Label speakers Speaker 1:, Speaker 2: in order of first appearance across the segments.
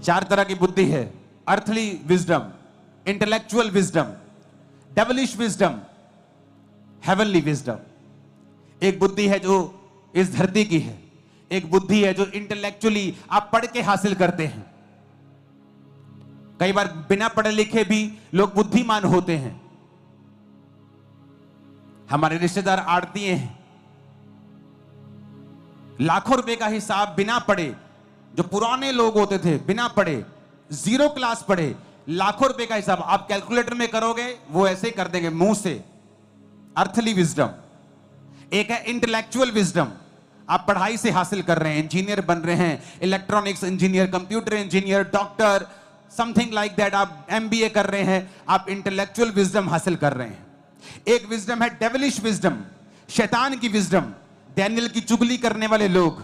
Speaker 1: चार तरह की बुद्धि है। Earthly wisdom, intellectual wisdom, devilish wisdom, heavenly wisdom. एक बुद्धि है जो इस धरती की है, एक बुद्धि है जो इंटेलेक्चुअली आप पढ़ के हासिल करते हैं। कई बार बिना पढ़े लिखे भी लोग बुद्धिमान होते हैं। हमारे रिश्तेदार आड़तीए हैं, लाखों रुपए का हिसाब बिना पढ़े, जो पुराने लोग होते थे बिना पढ़े, जीरो क्लास पढ़े, लाखों रुपए का हिसाब आप कैलकुलेटर में करोगे वो ऐसे ही कर देंगे मुंह से। Earthly wisdom. एक है इंटेलेक्चुअल विजडम, आप पढ़ाई से हासिल कर रहे हैं, इंजीनियर बन रहे हैं, electronics engineer, computer engineer, doctor, something like that, आप एमबीए कर रहे हैं, आप इंटेलेक्चुअल विजडम हासिल कर रहे हैं। एक विजडम है डेविलिश विजडम, शैतान की विजडम। डैनियल की चुगली करने वाले लोग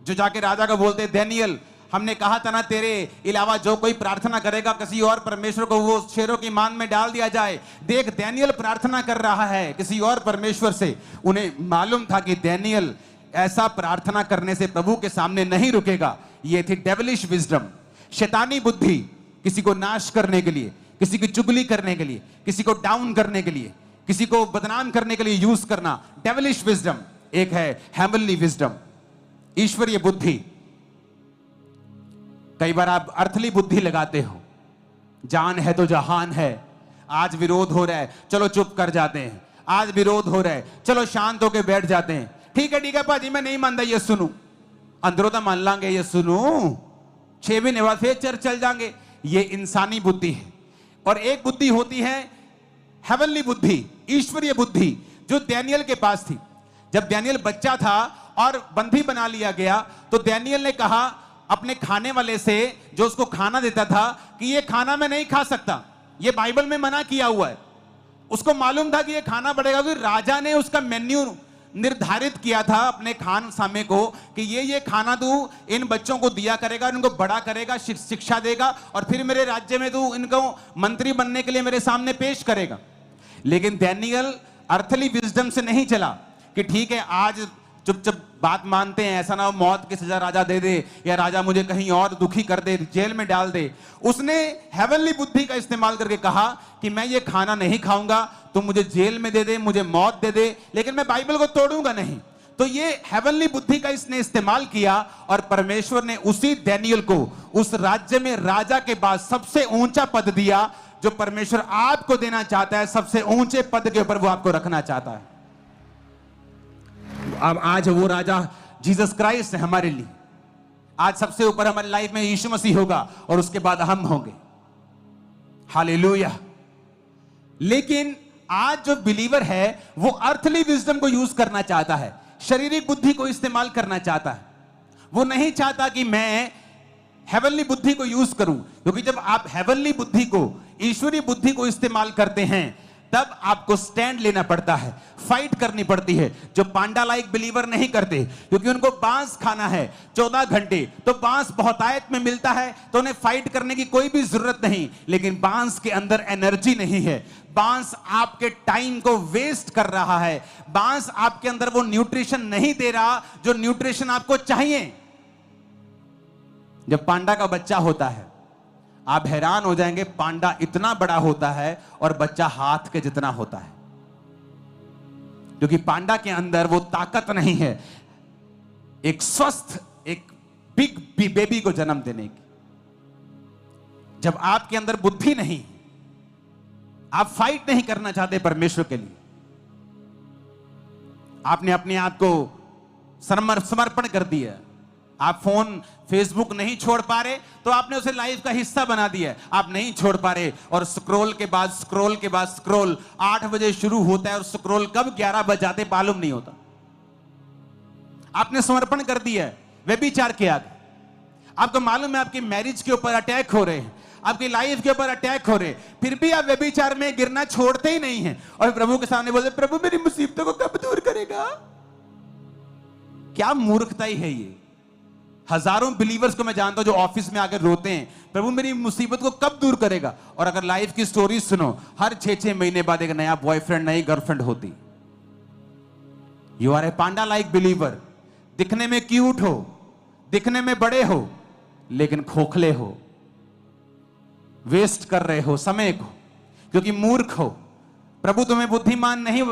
Speaker 1: जो जाके राजा को बोलते, डैनियल हमने कहा था ना तेरे अलावा जो कोई प्रार्थना करेगा किसी और परमेश्वर को वो शेरों की मान में डाल दिया जाए। देख डैनियल प्रार्थना कर रहा है किसी और परमेश्वर से। उन्हें मालूम था कि डैनियल ऐसा प्रार्थना करने से प्रभु के सामने नहीं रुकेगा। ये थी डेविलिश विजडम, शैतानी बुद्धि, किसी को नाश करने के लिए, किसी की चुगली करने के लिए, किसी को डाउन करने के लिए, किसी को बदनाम करने के लिए यूज करना, डेविलिश विजडम। एक है हेवनली विजडम, ईश्वरीय बुद्धि। कई बार आप अर्थली बुद्धि लगाते हो, जान है तो जहान है, आज विरोध हो रहा है चलो चुप कर जाते हैं, आज विरोध हो रहा है चलो शांत होकर बैठ जाते हैं। ठीक है पाजी मैं नहीं मानता, ये सुनू, अंदरों तो मान लांगे, ये सुनू 6 महीने बाद फिर चर्च चल जाएंगे। ये इंसानी बुद्धि है। और एक बुद्धि होती है हेवनली बुद्धि, ईश्वरीय बुद्धि, जो डैनियल के पास थी। जब डैनियल बच्चा था और बंदी बना लिया गया तो डैनियल ने कहा अपने खाने वाले से जो उसको खाना देता था कि ये खाना मैं नहीं खा सकता, ये बाइबल में मना किया हुआ है। उसको मालूम था कि ये खाना पड़ेगा, फिर राजा ने उसका मेन्यू निर्धारित किया था अपने खान सामे को कि ये खाना तू इन बच्चों को दिया करेगा, इनको बड़ा करेगा, शिक्षा देगा और फिर मेरे राज्य में तू इनको मंत्री बनने के लिए मेरे सामने पेश करेगा। लेकिन डैनियल अर्थली विजडम से नहीं चला कि ठीक है आज चुपचाप बात मानते हैं, ऐसा ना हो मौत की सजा राजा दे दे या राजा मुझे कहीं और दुखी कर दे, जेल में डाल दे। उसने हेवनली बुद्धि का इस्तेमाल करके कहा कि मैं ये खाना नहीं खाऊंगा, तुम मुझे जेल में दे दे, मुझे मौत दे दे, लेकिन मैं बाइबल को तोड़ूंगा नहीं। तो ये हेवनली बुद्धि का इसने इस्तेमाल किया और परमेश्वर ने उसी डैनियल को उस राज्य में राजा के बाद सबसे ऊंचा पद दिया जो परमेश्वर आपको देना चाहता है। सबसे ऊंचे पद के ऊपर वो आपको रखना चाहता है। अब आज वो राजा जीसस क्राइस्ट है हमारे लिए। आज सबसे ऊपर हमारी लाइफ में यीशु मसीह होगा और उसके बाद हम होंगे। हालेलुया। लेकिन आज जो बिलीवर है वो अर्थली विजडम को यूज करना चाहता है, शारीरिक बुद्धि को इस्तेमाल करना चाहता है। वो नहीं चाहता कि मैं हेवनली बुद्धि को यूज करूं, क्योंकि जब आप हेवनली बुद्धि को, ईश्वरीय बुद्धि को इस्तेमाल करते हैं तब आपको स्टैंड लेना पड़ता है, फाइट करनी पड़ती है, जो पांडा लाइक बिलीवर नहीं करते, क्योंकि उनको बांस खाना है 14 घंटे, तो बांस बहुतायत में मिलता है तो उन्हें फाइट करने की कोई भी जरूरत नहीं। लेकिन बांस के अंदर एनर्जी नहीं है, बांस आपके टाइम को वेस्ट कर रहा है, बांस आपके अंदर वो न्यूट्रिशन नहीं दे रहा जो न्यूट्रिशन आपको चाहिए। जब पांडा का बच्चा होता है आप हैरान हो जाएंगे, पांडा इतना बड़ा होता है और बच्चा हाथ के जितना होता है, क्योंकि पांडा के अंदर वो ताकत नहीं है एक स्वस्थ, एक बिग बेबी को जन्म देने की। जब आपके अंदर बुद्धि नहीं, आप फाइट नहीं करना चाहते परमेश्वर के लिए, आपने अपने आप को समर्पण कर दिया, आप फोन फेसबुक नहीं छोड़ पा रहे तो आपने उसे लाइफ का हिस्सा बना दिया। आप नहीं छोड़ पा रहे और स्क्रॉल के बाद स्क्रॉल के बाद स्क्रॉल 8 बजे शुरू होता है और स्क्रॉल कब 11 बज जाते मालूम नहीं होता। आपने समर्पण कर दिया है व्यभिचार के आगे। आपको मालूम है आपकी मैरिज के ऊपर अटैक हो रहे हैं, आपकी लाइफ के ऊपर अटैक हो रहे हैं, फिर भी आप व्यभिचार में गिरना छोड़ते ही नहीं हैं और प्रभु के सामने बोलते प्रभु मेरी मुसीबतों को कब दूर करेगा। क्या मूर्खताई है ये। हजारों बिलीवर्स को मैं जानता हूं जो ऑफिस में आकर रोते हैं प्रभु मेरी मुसीबत को कब दूर करेगा, और अगर लाइफ की स्टोरी सुनो हर 6-6 महीने बाद एक नया बॉयफ्रेंड नई गर्लफ्रेंड होती। You are a panda like believer. दिखने में क्यूट हो, दिखने में बड़े हो, लेकिन खोखले हो, वेस्ट कर रहे हो समय को, क्योंकि मूर्ख हो। प्रभु तुम्हें बुद्धिमान नहीं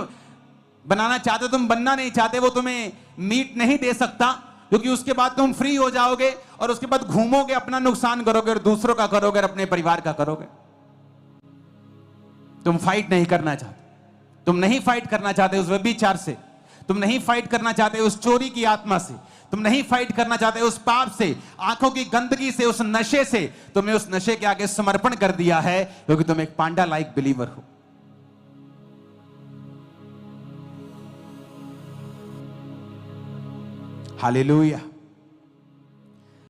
Speaker 1: बनाना चाहते, तुम बनना नहीं चाहते। वो तुम्हें मीट नहीं दे सकता, क्योंकि उसके बाद तुम फ्री हो जाओगे और उसके बाद घूमोगे, अपना नुकसान करोगे और दूसरों का करोगे और अपने परिवार का करोगे। तुम फाइट नहीं करना चाहते, तुम नहीं फाइट करना चाहते उस व्यभिचार से, तुम नहीं फाइट करना चाहते उस चोरी की आत्मा से, तुम नहीं फाइट करना चाहते उस पाप से, आंखों की गंदगी से, उस नशे से। तुमने उस नशे के आगे समर्पण कर दिया है, क्योंकि तुम एक पांडा लाइक बिलीवर हो। हालेलुया।